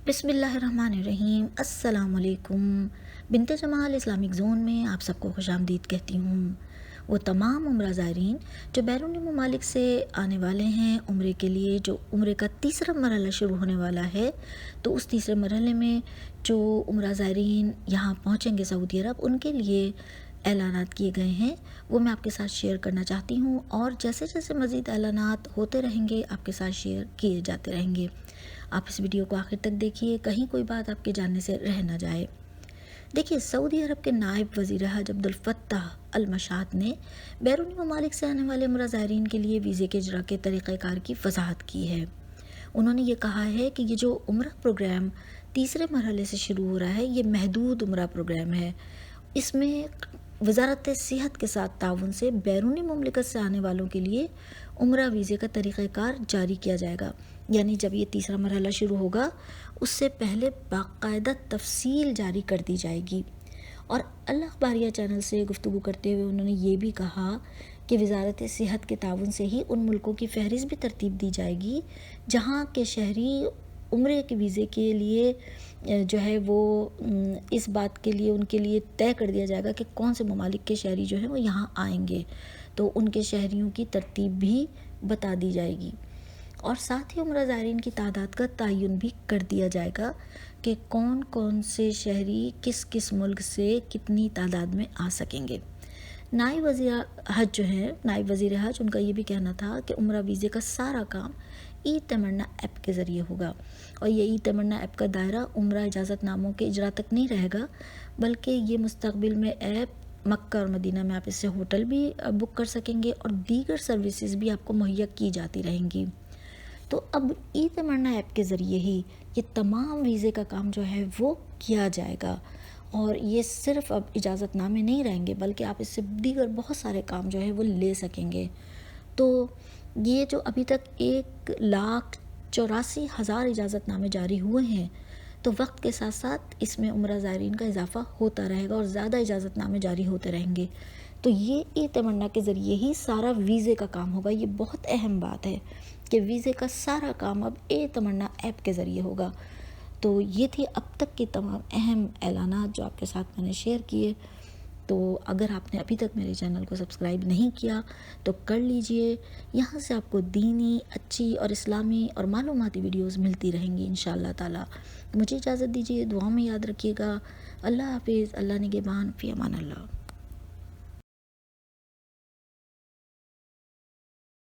بسم اللہ الرحمن الرحیم۔ السلام علیکم۔ بنت جمال اسلامک زون میں آپ سب کو خوش آمدید کہتی ہوں۔ وہ تمام عمرہ زائرین جو بیرونی ممالک سے آنے والے ہیں عمرے کے لیے، جو عمرے کا تیسرا مرحلہ شروع ہونے والا ہے، تو اس تیسرے مرحلے میں جو عمرہ زائرین یہاں پہنچیں گے سعودی عرب، ان کے لیے اعلانات کیے گئے ہیں، وہ میں آپ کے ساتھ شیئر کرنا چاہتی ہوں، اور جیسے جیسے مزید اعلانات ہوتے رہیں گے آپ کے ساتھ شیئر کیے جاتے رہیں گے۔ آپ اس ویڈیو کو آخر تک دیکھیے، کہیں کوئی بات آپ کے جاننے سے رہ نہ جائے۔ دیکھیے، سعودی عرب کے نائب وزیر حج عبدالفتاح المشات نے بیرونی ممالک سے آنے والے عمرہ زائرین کے لیے ویزے کے اجراء کے طریقہ کار کی وضاحت کی ہے۔ انہوں نے یہ کہا ہے کہ یہ جو عمرہ پروگرام تیسرے مرحلے سے شروع ہو رہا ہے، یہ محدود عمرہ پروگرام ہے۔ اس میں وزارت صحت کے ساتھ تعاون سے بیرونی مملکت سے آنے والوں کے لیے عمرہ ویزے کا طریقہ کار جاری کیا جائے گا، یعنی جب یہ تیسرا مرحلہ شروع ہوگا اس سے پہلے باقاعدہ تفصیل جاری کر دی جائے گی۔ اور الاخباریہ چینل سے گفتگو کرتے ہوئے انہوں نے یہ بھی کہا کہ وزارت صحت کے تعاون سے ہی ان ملکوں کی فہرست بھی ترتیب دی جائے گی جہاں کے شہری عمرے کے ویزے کے لیے جو ہے وہ اس بات کے لیے ان کے لیے طے کر دیا جائے گا کہ کون سے ممالک کے شہری جو ہیں وہ یہاں آئیں گے، تو ان کے شہریوں کی ترتیب بھی بتا دی جائے گی، اور ساتھ ہی عمرہ زائرین کی تعداد کا تعین بھی کر دیا جائے گا کہ کون کون سے شہری کس کس ملک سے کتنی تعداد میں آ سکیں گے۔ نائب وزیر حج جو ہیں، نائب وزیر حج، ان کا یہ بھی کہنا تھا کہ عمرہ ویزے کا سارا کام ای تمنا ایپ کے ذریعے ہوگا، اور یہ ای تمنا ایپ کا دائرہ عمرہ اجازت ناموں کے اجرا تک نہیں رہے گا، بلکہ یہ مستقبل میں ایپ مکہ اور مدینہ میں آپ اس سے ہوٹل بھی بک کر سکیں گے اور دیگر سروسز بھی آپ کو مہیا کی جاتی رہیں گی۔ تو اب ای تمنا ایپ کے ذریعے ہی یہ تمام ویزے کا کام جو ہے وہ کیا جائے گا، اور یہ صرف اب اجازت نامے نہیں رہیں گے بلکہ آپ اس سے دیگر بہت سارے کام جو ہے وہ لے سکیں گے۔ تو یہ جو ابھی تک 1,84,000 اجازت نامے جاری ہوئے ہیں، تو وقت کے ساتھ ساتھ اس میں عمرہ زائرین کا اضافہ ہوتا رہے گا اور زیادہ اجازت نامے جاری ہوتے رہیں گے۔ تو یہ ای تمنا کے ذریعے ہی سارا ویزے کا کام ہوگا۔ یہ بہت اہم بات ہے کہ ویزے کا سارا کام اب ای تمنا ایپ کے ذریعے ہوگا۔ تو یہ تھی اب تک کی تمام اہم اعلانات جو آپ کے ساتھ میں نے شیئر کیے۔ تو اگر آپ نے ابھی تک میرے چینل کو سبسکرائب نہیں کیا تو کر لیجئے، یہاں سے آپ کو دینی، اچھی اور اسلامی اور معلوماتی ویڈیوز ملتی رہیں گی انشاءاللہ تعالی۔ مجھے اجازت دیجیے، دعاؤں میں یاد رکھیے گا۔ اللہ حافظ، اللہ نگہبان، فی امان اللہ۔